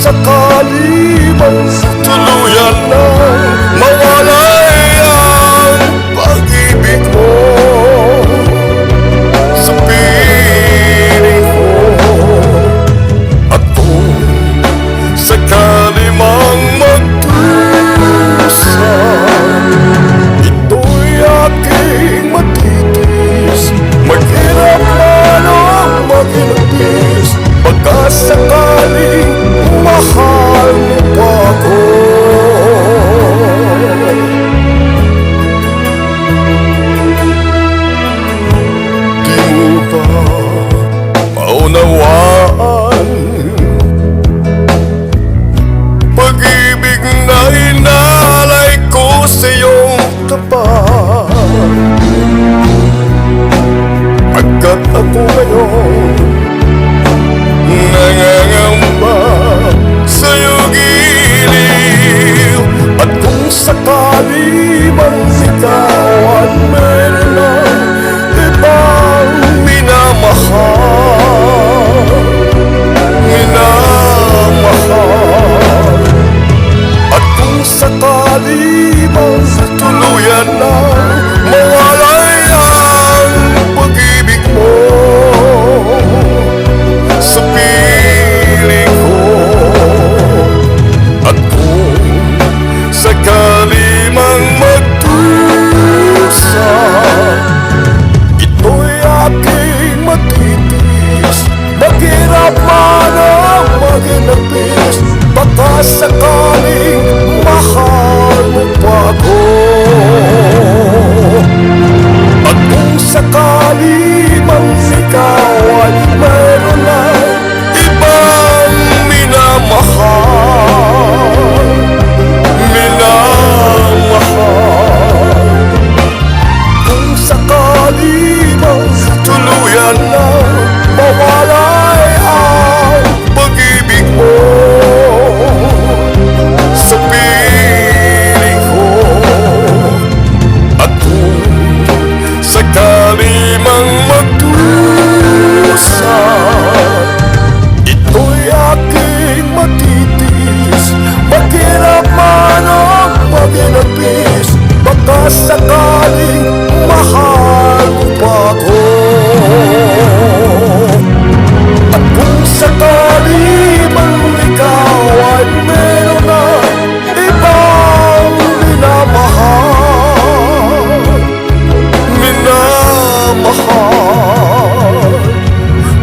sakali mang tuluyan na mawalay ang pag-ibig mo sa piling ko, at kung sakali mang magdusa, ito'y aking matitis, maghirap man o maginapis, pagkasakaling mahal mo pa ako. Di mo ba maunawaan pag-ibig na hinalay ko sa iyong tapat, pagkat ako ngayon nangangamba sa'yo giliw, at kung sakali man ikaw at meron ng ibang minamahal, at kung sakali man tuluyan na mawalay ang pag-ibig mo sa piling ko, at kung sakali mang magdusa, ito'y aking matitis, maghirap man ang maginapis, baka sakaling mahal mo pa ako, at kung sakali mang ikaw ay meron ng ibang minamahal, kung sakali mang tuluyan na mawalay ang pag-ibig mo sa piling ko, at kung sakali mang magdusa, ito'y aking matitis, maghirap man ang maginapis, baka sakaling mahal mo pa ako, at kung sakali mang ikaw ay meron ng ibang minamahal,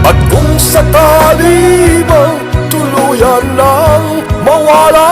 at kung sakali mang tuluyan ng mawala